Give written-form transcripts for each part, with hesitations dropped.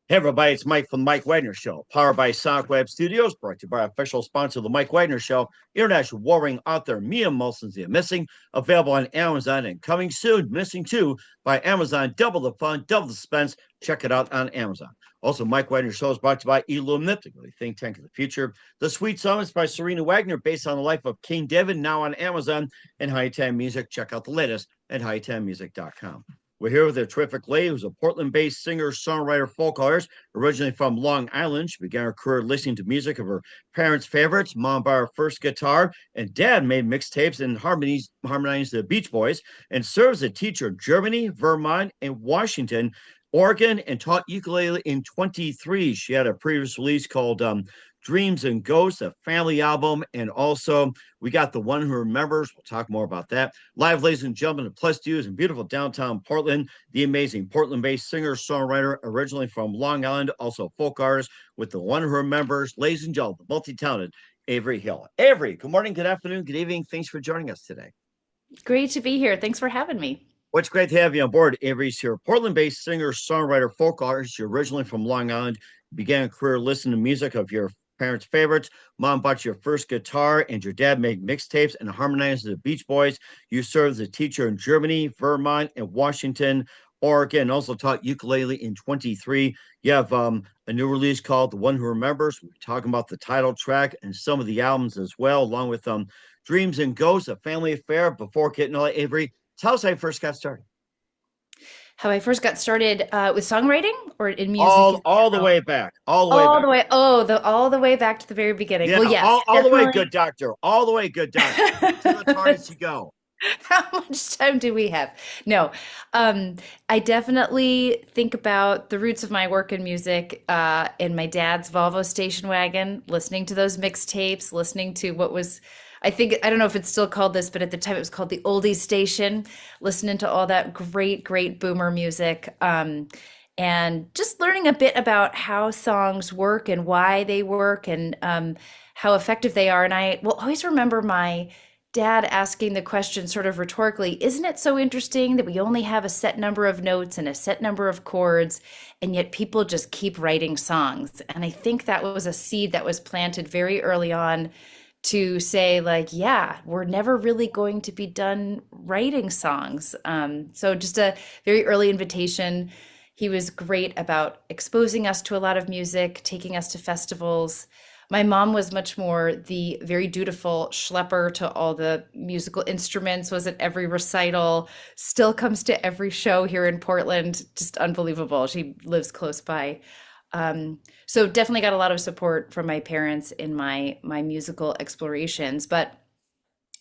Hey everybody, it's Mike from the Mike Wagner Show, powered by Sonic Web Studios, brought to you by our official sponsor of the Mike Wagner Show, international warring author Mia Molson's The Missing, available on Amazon and coming soon, Missing 2 by Amazon. Double the fun, double the suspense. Check it out on Amazon. Also, Mike Wagner Show is brought to you by Illuminati, the think tank of the future. The Sweet Summits by Serena Wagner, based on the life of King David, now on Amazon. And High Time Music, check out the latest at hightimemusic.com. We're here with a terrific lady who's a Portland-based singer, songwriter, folk artist, originally from Long Island. She began her career listening to music of her parents' favorites. Mom bought her first guitar, and Dad made mixtapes and harmonized the Beach Boys, and served as a teacher in Germany, Vermont, and Washington, Oregon, and taught ukulele in 23. She had a previous release called Dreams and Ghosts, a family album, and also we got The One Who Remembers. We'll talk more about that. Live, ladies and gentlemen, at Plus Studios in beautiful downtown Portland, the amazing Portland-based singer-songwriter, originally from Long Island, also folk artist with The One Who Remembers. Ladies and gentlemen, the multi-talented Avery Hill. Avery, good morning, good afternoon, good evening. Thanks for joining us today. Great to be here. Thanks for having me. Well, it's great to have you on board. Avery's here, Portland-based singer, songwriter, folk artist. You're originally from Long Island. Began a career listening to music of your parents' favorites. Mom bought your first guitar, and your dad made mixtapes and harmonized the Beach Boys. You served as a teacher in Germany, Vermont, and Washington, Oregon. Also taught ukulele in 23. You have a new release called The One Who Remembers. We're talking about the title track and some of the albums as well, along with Dreams and Ghosts, a family affair. Before getting all that, Avery, tell us how you first got started. How I first got started with songwriting or in music in All the general? way back, all the way All back. the way, all the way back to the very beginning. Yeah, Well, yes, all the way, definitely. good doctor. All the way, good doctor. To the hardest you go. How much time do we have? No, I definitely think about the roots of my work in music in my dad's Volvo station wagon, listening to those mixtapes, listening to what was, I think, I don't know if it's still called this, but at the time it was called the Oldies Station, listening to all that great boomer music. And just learning a bit about how songs work and why they work and how effective they are. And I will always remember my dad asking the question sort of rhetorically, isn't it so interesting that we only have a set number of notes and a set number of chords, and yet people just keep writing songs? And I think that was a seed that was planted very early on to say, like, yeah, we're never really going to be done writing songs. So just a very early invitation. He was great about exposing us to a lot of music, taking us to festivals. My mom was much more the very dutiful schlepper to all the musical instruments, was at every recital, still comes to every show here in Portland. Just unbelievable. She lives close by. So definitely got a lot of support from my parents in my musical explorations. But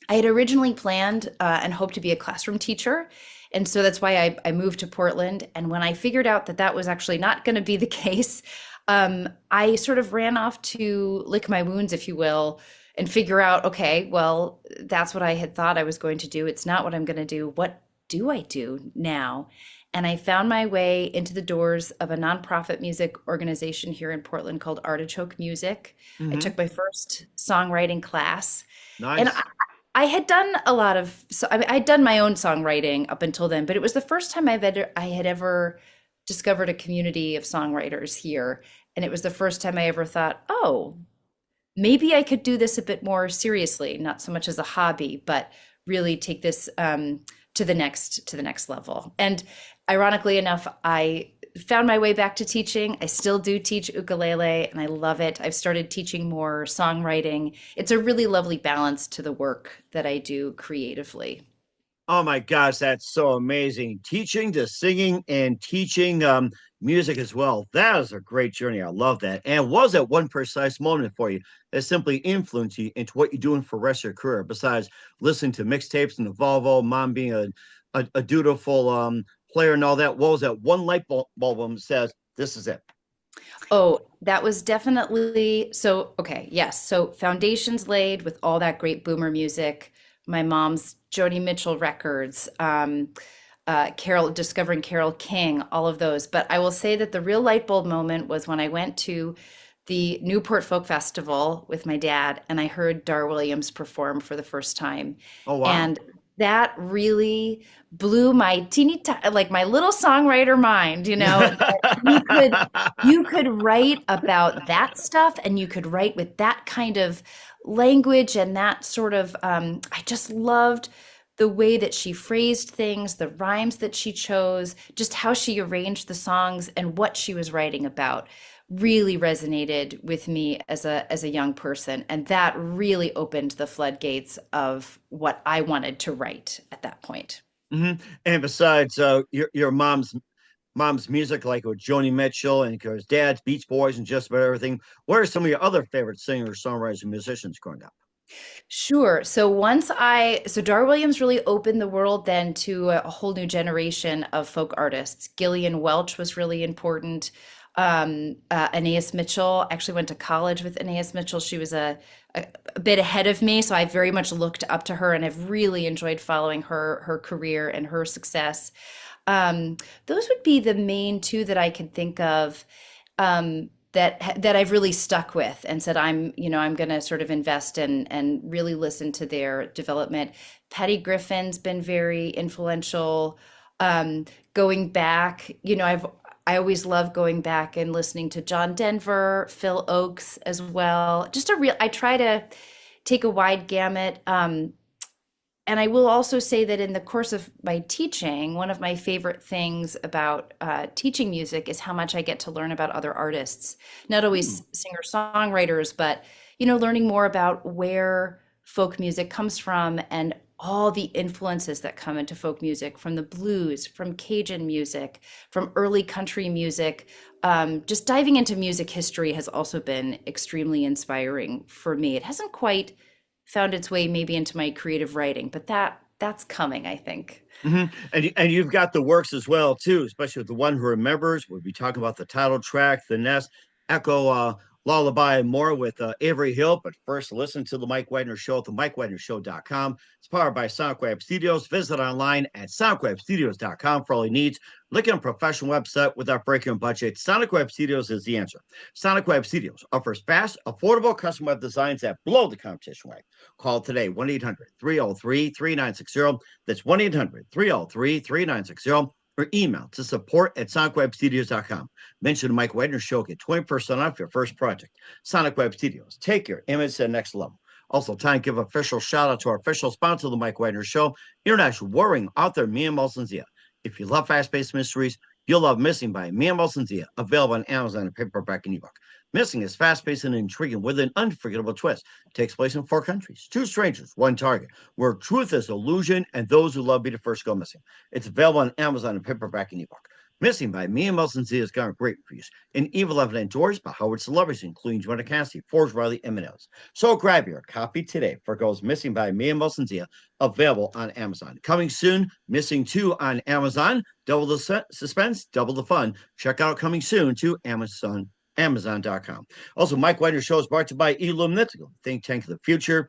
I had originally planned and hoped to be a classroom teacher. And so that's why I moved to Portland. And when I figured out that that was actually not going to be the case, I sort of ran off to lick my wounds, if you will, and figure out, okay, well, that's what I had thought I was going to do. It's not what I'm going to do. What do I do now? And I found my way into the doors of a nonprofit music organization here in Portland called Artichoke Music. I Hmm. took my first songwriting class, and Nice. I had done a lot of, so I mean, I'd done my own songwriting up until then, but it was the first time I had ever discovered a community of songwriters here. And it was the first time I ever thought, oh, maybe I could do this a bit more seriously, not so much as a hobby, but really take this to the next level. And ironically enough, I found my way back to teaching. I still do teach ukulele and I love it. I've started teaching more songwriting. It's a really lovely balance to the work that I do creatively. Oh my gosh, that's so amazing. Teaching to singing and teaching music as well. That is a great journey. I love that. And was that one precise moment for you that simply influenced you into what you're doing for the rest of your career, besides listening to mixtapes and the Volvo, mom being a dutiful player and all that? What was that one light bulb says, this is it? Oh, that was definitely so. Okay, yes. So foundations laid with all that great boomer music, my mom's Joni Mitchell records, Carol, discovering Carol King, all of those. But I will say that the real light bulb moment was when I went to the Newport Folk Festival with my dad and I heard Dar Williams perform for the first time. Oh And wow. that really blew my like my little songwriter mind, that you could write about that stuff, and you could write with that kind of language and that sort of I just loved the way that she phrased things, the rhymes that she chose, just how she arranged the songs and what she was writing about really resonated with me as a young person, and that really opened the floodgates of what I wanted to write at that point. Hmm. And besides your mom's music, like with Joni Mitchell and his dad's Beach Boys and just about everything, what are some of your other favorite singers, songwriters, and musicians growing up? Sure. So Dar Williams really opened the world then to a whole new generation of folk artists. Gillian Welch was really important. Anais Mitchell, actually went to college with Anais Mitchell. She was a bit ahead of me, so I very much looked up to her and have really enjoyed following her career and her success. Those would be the main two that I could think of. That I've really stuck with and said I'm going to sort of invest in and really listen to their development. Patty Griffin's been very influential. Going back, I always love going back and listening to John Denver, Phil Oakes as well. I try to take a wide gamut. And I will also say that in the course of my teaching, one of my favorite things about teaching music is how much I get to learn about other artists, not Hmm. always singer-songwriters, but learning more about where folk music comes from and all the influences that come into folk music, from the blues, from Cajun music, from early country music. Just diving into music history has also been extremely inspiring for me. It hasn't quite found its way maybe into my creative writing, but that's coming, I think. Hmm. And you've got the works as well too, especially with the one who remembers. We'll be talking about the title track, the nest, echo, lullaby, and more with Avery Hill. But first, listen to the Mike Wagner Show at the MikeWagnerShow.com. It's powered by SoundWeb Studios. Visit online at SoundWebStudios.com for all your needs. Look at a professional website with our breaking budget. Sonic Web Studios is the answer. Sonic Web Studios offers fast, affordable custom web designs that blow the competition away. Call today 1 800 303 3960. That's 1 800 303 3960, or email to support at sonicwebstudios.com. Mention the Mike Wagner Show, get 20% off your first project. Sonic Web Studios, take your image to the next level. Also, time to give official shout out to our official sponsor of the Mike Wagner Show, international warring author Mia Molson-Zia. If you love fast-paced mysteries, you'll love Missing by Mia Molson-Zia, available on Amazon and paperback and ebook. Missing is fast-paced and intriguing with an unforgettable twist. It takes place in 4 countries, 2 strangers, one target, where truth is illusion and those who love be the first go missing. It's available on Amazon and paperback and ebook. Missing by Mia Molson-Zia has gotten great reviews. An Evil Evident Doors by Howard celebrities, including Joanna Cassidy, Forbes Riley, and Minells. So grab your copy today for Goes Missing by Mia Molson-Zia, available on Amazon. Coming soon, Missing 2 on Amazon. Double the suspense, double the fun. Check out Coming Soon to Amazon.com. Also, Mike Wagner Show is brought to you by Illuminatical, think tank of the future,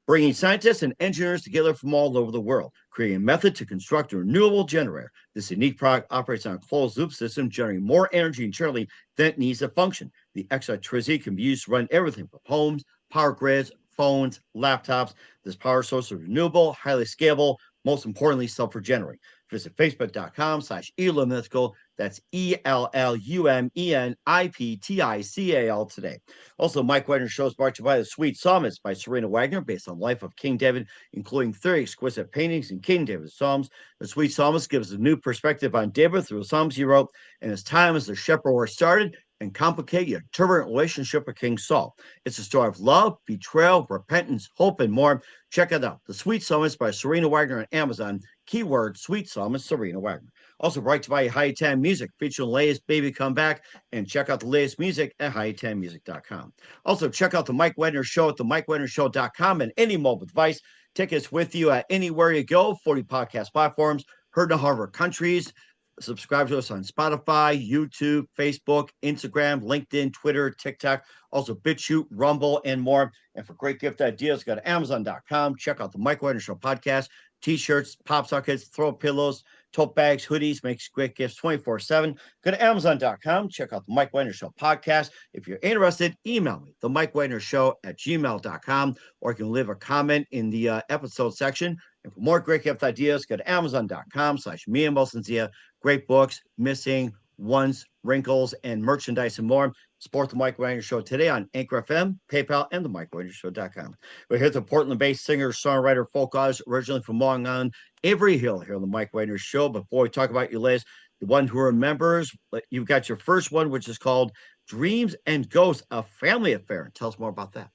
bringing scientists and engineers together from all over the world, creating a method to construct a renewable generator. This unique product operates on a closed loop system, generating more energy internally than it needs to function. The electricity can be used to run everything from homes, power grids, phones, laptops. This power source is renewable, highly scalable, most importantly, self-regenerating. Visit facebook.com/Illuminatical. That's ELLUMENIPTICAL today. Also, Mike Wagner Show is brought to you by The Sweet Psalmist by Serena Wagner, based on the life of King David, including 30 exquisite paintings in King David's Psalms. The Sweet Psalmist gives a new perspective on David through the Psalms he wrote in his time as the shepherd war started and complicate your turbulent relationship with King Saul. It's a story of love, betrayal, repentance, hope, and more. Check it out. The Sweet Psalmist by Serena Wagner on Amazon. Keyword Sweet Psalmist Serena Wagner. Also brought to you by High Time Music, featuring the latest baby comeback, and check out the latest music at hightimemusic.com. Also, check out the Mike Wagner Show at the MikeWagnerShow.com and any mobile device. Take us with you anywhere you go, 40 podcast platforms, heard in 100 countries. Subscribe to us on Spotify, YouTube, Facebook, Instagram, LinkedIn, Twitter, TikTok, also BitChute, Rumble, and more. And for great gift ideas, go to Amazon.com. Check out the Mike Wagner Show podcast, T-shirts, pop sockets, throw pillows, tote bags, hoodies, makes great gifts 24/7. Go to Amazon.com. Check out the Mike Wagner Show podcast. If you're interested, email me, the Mike Wagner Show at gmail.com, or you can leave a comment in the episode section. And for more great gift ideas, go to amazon.com/me and Wilson Zia. Great books, missing ones, wrinkles, and merchandise and more. Support the Mike Wagner Show today on Anchor FM, PayPal, and the MikeWagnerShow.com. We're here with the Portland-based singer, songwriter, folk artist, originally from Long Island, Avery Hill, here on the Mike Wagner Show. Before we talk about your latest, the one who remembers, you've got your first one, which is called Dreams and Ghosts, a family affair. Tell us more about that.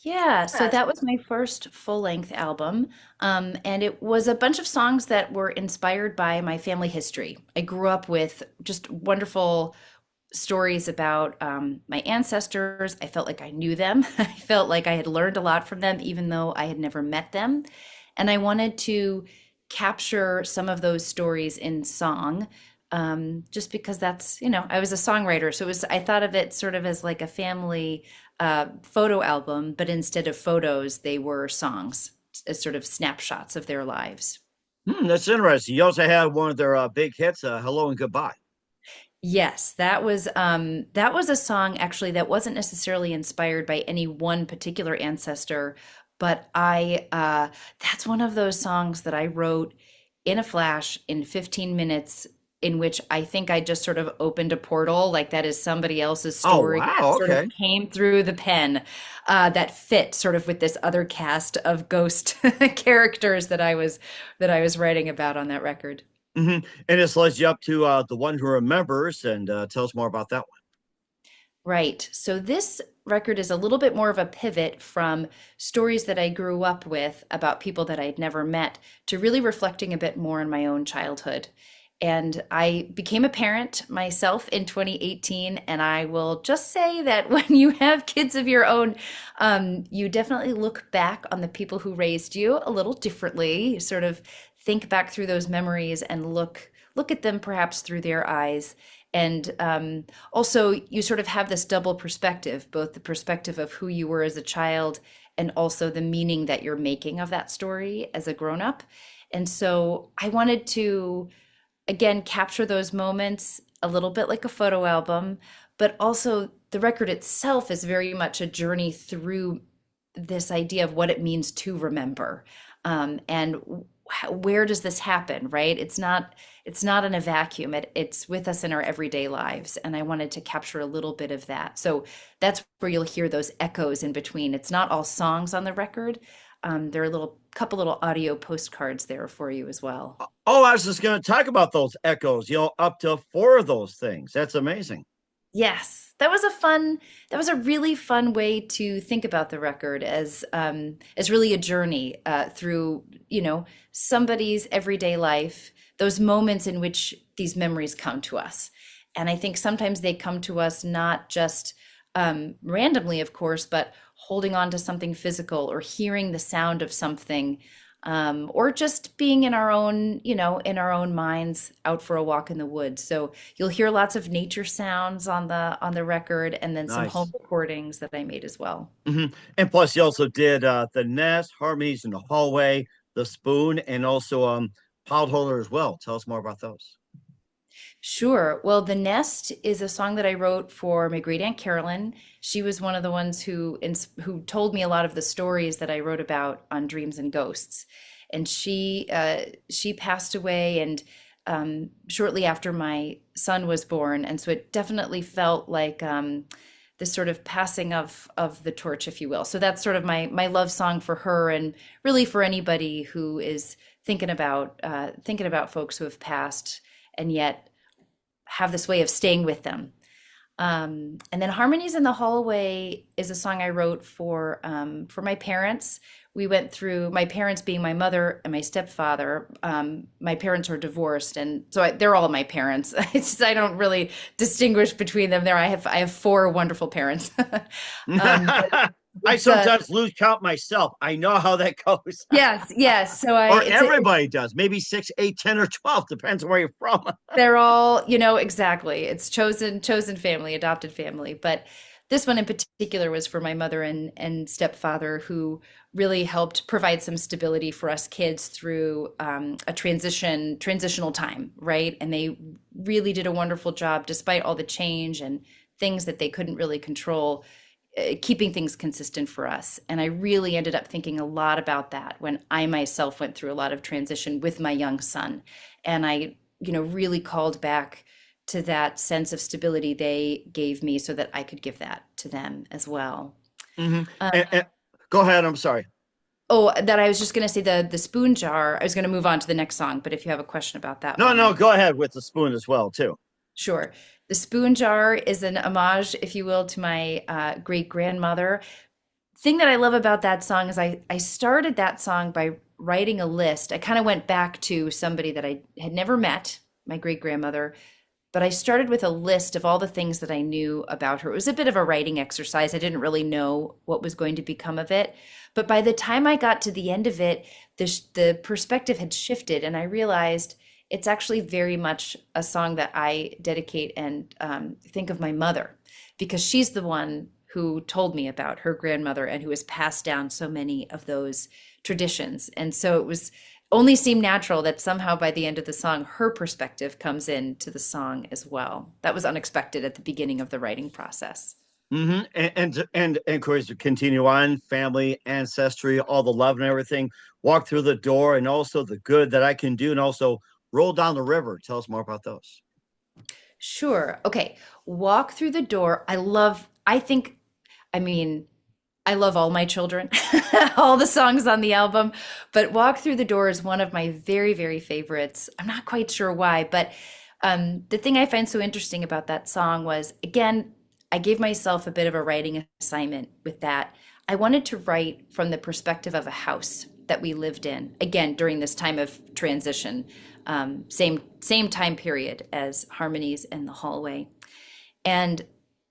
Yeah, so that was my first full-length album. And it was a bunch of songs that were inspired by my family history. I grew up with just wonderful stories about my ancestors. I felt like I knew them. I felt like I had learned a lot from them, even though I had never met them. And I wanted to capture some of those stories in song, just because that's, I was a songwriter. So I thought of it sort of as like a family photo album, but instead of photos, they were songs, as sort of snapshots of their lives. That's interesting. You also had one of their big hits, "Hello and Goodbye." Yes, that was a song actually that wasn't necessarily inspired by any one particular ancestor, but I that's one of those songs that I wrote in a flash in 15 minutes, in which I think I just sort of opened a portal, like that is somebody else's Oh, story that wow. sort of Okay. came through the pen, that fit sort of with this other cast of ghost characters that I was writing about on that record. And this leads you up to the one who remembers, and tell us more about that one. Right. So this record is a little bit more of a pivot from stories that I grew up with about people that I'd never met to really reflecting a bit more on my own childhood. And I became a parent myself in 2018. And I will just say that when you have kids of your own, you definitely look back on the people who raised you a little differently. You sort of think back through those memories and look at them perhaps through their eyes. And also, you sort of have this double perspective, both the perspective of who you were as a child and also the meaning that you're making of that story as a grown up. And so I wanted to, again, capture those moments a little bit like a photo album, but also the record itself is very much a journey through this idea of what it means to remember. And where does this happen, right? It's not in a vacuum. It's with us in our everyday lives. And I wanted to capture a little bit of that. So that's where you'll hear those echoes in between. It's not all songs on the record. There are a couple little audio postcards there for you as well. Oh, I was just going to talk about those echoes, up to four of those things. That's amazing. Yes, that was a really fun way to think about the record as really a journey through, somebody's everyday life, those moments in which these memories come to us. And I think sometimes they come to us not just randomly, of course, but holding on to something physical or hearing the sound of something, or just being in our own minds out for a walk in the woods. So you'll hear lots of nature sounds on the record, and then some home Nice. recordings that I made as well. And plus, you also did the Nest, Harmonies in the Hallway, the Spoon, and also Holder as well. Tell us more about those. Sure. Well, The Nest is a song that I wrote for my great aunt Carolyn. She was one of the ones who told me a lot of the stories that I wrote about on Dreams and Ghosts. And she passed away and shortly after my son was born, and so it definitely felt like this sort of passing of the torch, if you will. So that's sort of my love song for her, and really for anybody who is thinking about folks who have passed and yet have this way of staying with them. And then Harmonies in the Hallway is a song I wrote for my parents. We went through my parents being my mother and my stepfather. My parents are divorced, and so they're all my parents. I don't really distinguish between them. I have four wonderful parents. But I it's a sometimes lose count myself. I know how that goes. yes, yes. So Or everybody does. Maybe 6, 8, 10, or 12. Depends on where you're from. they're all, exactly. It's chosen family, adopted family. But this one in particular was for my mother and stepfather, who really helped provide some stability for us kids through a transitional time, right? And they really did a wonderful job, despite all the change and things that they couldn't really control, keeping things consistent for us. And I really ended up thinking a lot about that when I myself went through a lot of transition with my young son. And I, really called back to that sense of stability they gave me so that I could give that to them as well. Hmm. Uh, And go ahead. I'm sorry. oh, that I was just going to say the spoon jar. I was going to move on to the next song, but if you have a question about that No, one, no, I go ahead with the spoon as well, too. sure. The spoon jar is an homage, if you will, to my great grandmother. Thing that I love about that song is I started that song by writing a list. I kind of went back to somebody that I had never met, my great grandmother, but I started with a list of all the things that I knew about her. It was a bit of a writing exercise. I didn't really know what was going to become of it. But by the time I got to the end of it, the perspective had shifted, and I realized it's actually very much a song that I dedicate and think of my mother, because she's the one who told me about her grandmother and who has passed down so many of those traditions. And so it was only seemed natural that somehow by the end of the song, her perspective comes into the song as well. That was unexpected at the beginning of the writing process. Hmm. And of course, continue on, family, ancestry, all the love and everything. Walk through the door, and also the good that I can do, and also roll down the river. Tell us more about those. Sure. Okay. Walk through the door. I mean, I love all my children, all the songs on the album, but Walk Through the Door is one of my very, very favorites. I'm not quite sure why, but the thing I find so interesting about that song was, again, I gave myself a bit of a writing assignment with that. I wanted to write from the perspective of a house that we lived in, again, during this time of transition, same time period as Harmonies and the Hallway. And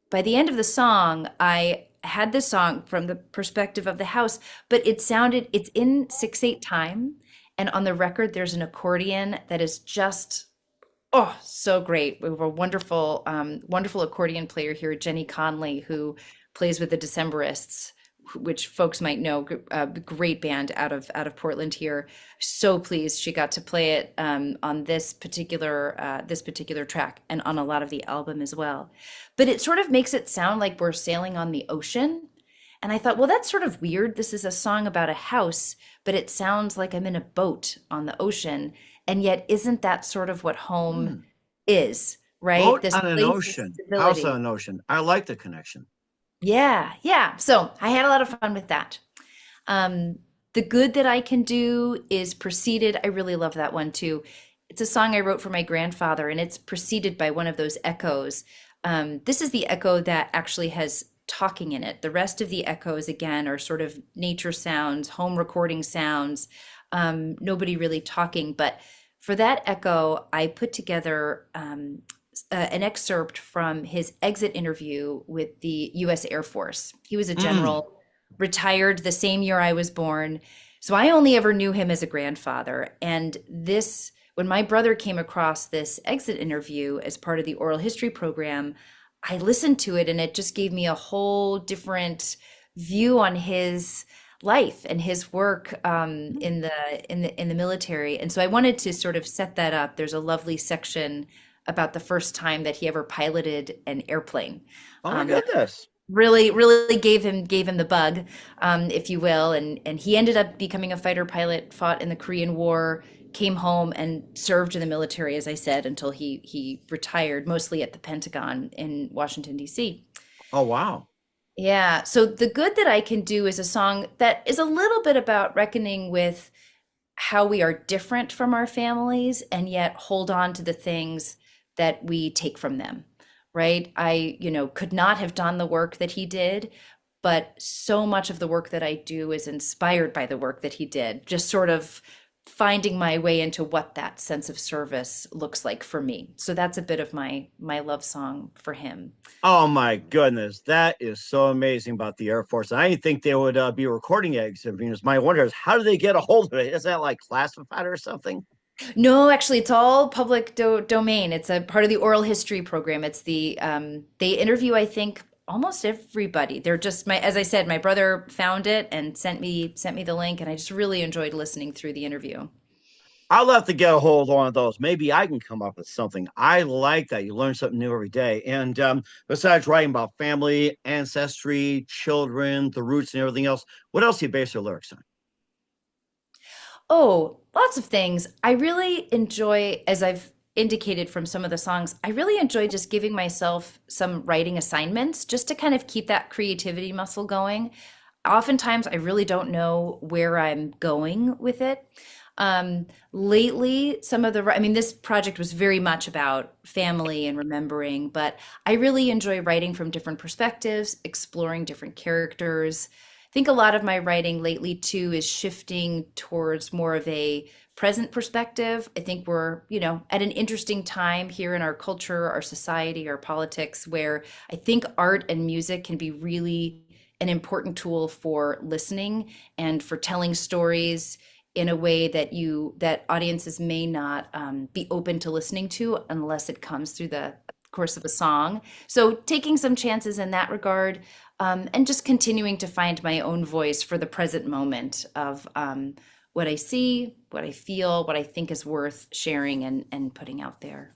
by the end of the song, I had this song from the perspective of the house, but it's in 6/8 time. And on the record, there's an accordion that is just, oh, so great. We have a wonderful accordion player here, Jenny Conley, who plays with the Decemberists, which folks might know, a great band out of Portland here. So pleased she got to play it on this particular track and on a lot of the album as well. But it sort of makes it sound like we're sailing on the ocean. And I thought, well, that's sort of weird. This is a song about a house, but it sounds like I'm in a boat on the ocean. And yet, isn't that sort of what home Hmm. is, right? Boat This on an place of ocean, house on stability. an ocean. I like the connection. Yeah, yeah. So I had a lot of fun with that. Um, the Good That I Can Do is preceded. I really love that one too. It's a song I wrote for my grandfather, and it's preceded by one of those echoes. This is the echo that actually has talking in it. The rest of the echoes, again, are sort of nature sounds, home recording sounds, nobody really talking. But for that echo, I put together an excerpt from his exit interview with the US Air Force. He was a Mm. general, retired the same year I was born. So I only ever knew him as a grandfather. And when my brother came across this exit interview as part of the oral history program, I listened to it and it just gave me a whole different view on his life and his work in the military. And so I wanted to sort of set that up. There's a lovely section about the first time that he ever piloted an airplane. Oh my That goodness. really gave him the bug, if you will, and he ended up becoming a fighter pilot, fought in the Korean War, came home and served in the military, as I said, until he retired, mostly at the Pentagon in Washington, D.C. Oh wow. Yeah, so The Good That I Can Do is a song that is a little bit about reckoning with how we are different from our families and yet hold on to the things that we take from them, right? I, could not have done the work that he did, but so much of the work that I do is inspired by the work that he did, just sort of finding my way into what that sense of service looks like for me. So that's a bit of my love song for him. Oh my goodness. That is so amazing about the Air Force. I didn't think they would be recording eggs of Venus. My wonder is how do they get a hold of it? Is that like classified or something? No, actually, it's all public domain. It's a part of the oral history program. They interview, I think, almost everybody. They're just as I said, my brother found it and sent me the link, and I just really enjoyed listening through the interview. I'll have to get a hold on one of those. Maybe I can come up with something. I like that. You learn something new every day. And besides writing about family, ancestry, children, the roots, and everything else, what else do you base your lyrics on? Oh, lots of things. I really enjoy, as I've indicated from some of the songs, I really enjoy just giving myself some writing assignments just to kind of keep that creativity muscle going. Oftentimes, I really don't know where I'm going with it. Lately, I mean, this project was very much about family and remembering, but I really enjoy writing from different perspectives, exploring different characters. I think a lot of my writing lately too is shifting towards more of a present perspective. I think we're, at an interesting time here in our culture, our society, our politics, where I think art and music can be really an important tool for listening and for telling stories in a way that audiences may not be open to listening to unless it comes through the course of a song. So taking some chances in that regard, and just continuing to find my own voice for the present moment of what I see, what I feel, what I think is worth sharing and putting out there.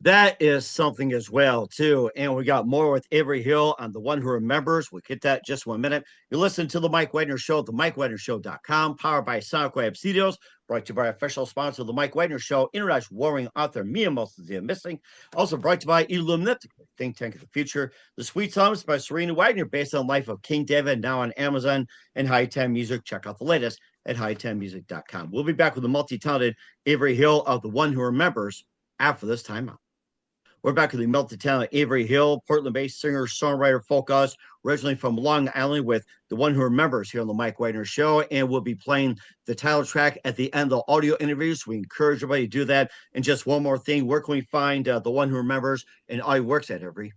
That is something as well, too. And we got more with Avery Hill on The One Who Remembers. We'll get that in just 1 minute. You listen to The Mike Wagner Show at themikewagnershow.com, powered by Sonic Web Studios, brought to you by official sponsor of The Mike Wagner Show, international warring author Mia Molson Missing. Also brought to you by Illuminatic, think tank of the future. The Sweet Songs by Serena Wagner, based on the life of King David, now on Amazon and High Time Music. Check out the latest at hightimemusic.com. We'll be back with the multi-talented Avery Hill of The One Who Remembers after this timeout. We're back with the melted talent Avery Hill, Portland-based singer, songwriter, folk artist, originally from Long Island, with The One Who Remembers here on the Mike Wagner Show. And we'll be playing the title track at the end of the audio interview. So we encourage everybody to do that. And just one more thing, where can we find The One Who Remembers and all your works at, Avery?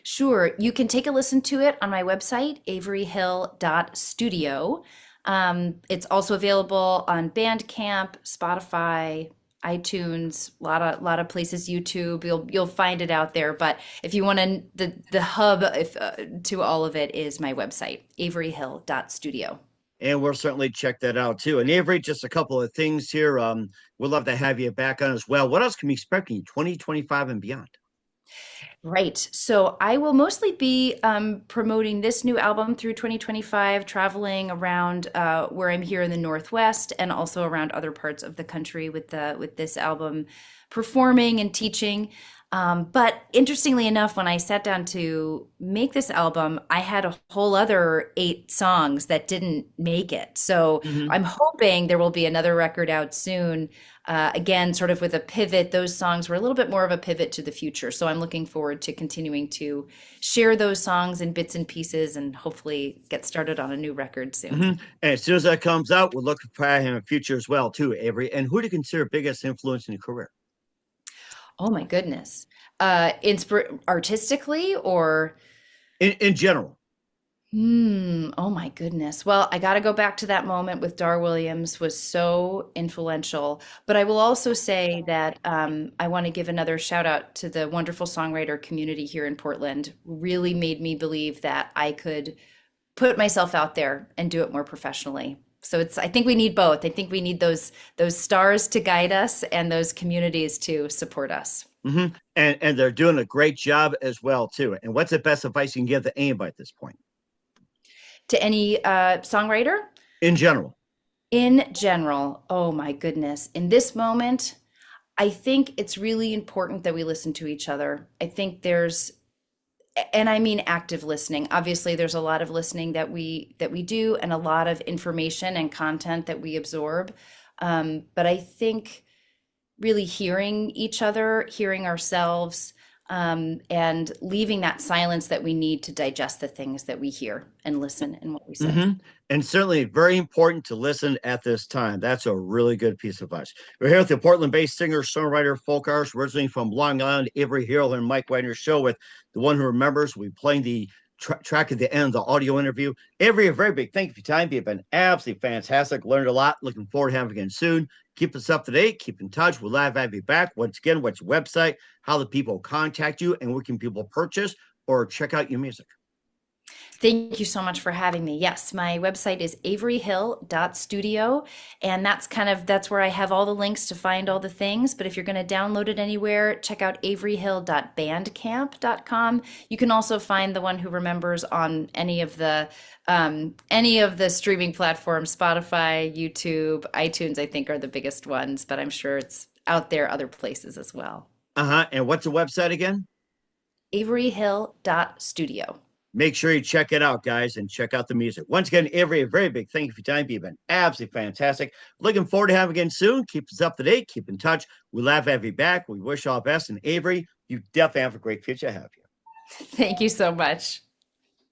Sure, you can take a listen to it on my website, averyhill.studio. It's also available on Bandcamp, Spotify, iTunes, a lot of places, YouTube. You'll find it out there. But if you want the hub to all of it is my website, averyhill.studio. And we'll certainly check that out too. And Avery, just a couple of things here. We'd love to have you back on as well. What else can we expect in 2025 and beyond? Right. So I will mostly be promoting this new album through 2025, traveling around where I'm here in the Northwest and also around other parts of the country with this album, performing and teaching. But interestingly enough, when I sat down to make this album, I had a whole other 8 songs that didn't make it. So I'm hoping there will be another record out soon. Again, sort of with a pivot. Those songs were a little bit more of a pivot to the future. So I'm looking forward to continuing to share those songs in bits and pieces and hopefully get started on a new record soon. And as soon as that comes out, we're looking for him in the future as well, too, Avery. And who do you consider biggest influence in your career? Oh my goodness. Artistically or In general. Oh my goodness. Well, I got to go back to that moment with Dar Williams was so influential. But I will also say that I want to give another shout out to the wonderful songwriter community here in Portland. Really made me believe that I could put myself out there and do it more professionally. So I think we need both. I think we need those stars to guide us and those communities to support us. And they're doing a great job as well, too. And what's the best advice you can give to anybody at this point? To any songwriter? In general. In general, oh my goodness. In this moment, I think it's really important that we listen to each other. I think and I mean active listening. Obviously, there's a lot of listening that we do and a lot of information and content that we absorb. But I think really hearing each other, hearing ourselves, and leaving that silence that we need to digest the things that we hear and listen and what we say. And certainly very important to listen at this time. That's a really good piece of advice. We're here with the Portland-based singer, songwriter, folk artist, originally from Long Island, Avery Hill, and Mike Wagner Show with The One Who Remembers. We're playing the track at the end of the audio interview. Avery, a very big thank you for your time. You've been absolutely fantastic. Learned a lot. Looking forward to having you again soon. Keep us up to date. Keep in touch. We'll have you back. Once again, what's your website? How do people contact you? And where can people purchase or check out your music? Thank you so much for having me. Yes, my website is averyhill.studio, and that's where I have all the links to find all the things. But if you're going to download it anywhere, check out averyhill.bandcamp.com. You can also find The One Who Remembers on any of the streaming platforms, Spotify, YouTube, iTunes, I think are the biggest ones, but I'm sure it's out there other places as well. Uh-huh. And what's the website again? Averyhill.studio. Make sure you check it out, guys, and check out the music. Once again, Avery, a very big thank you for your time. You've been absolutely fantastic. Looking forward to having you again soon. Keep us up to date. Keep in touch. We love to have you back. We wish all the best. And Avery, you definitely have a great future ahead of you. Thank you so much.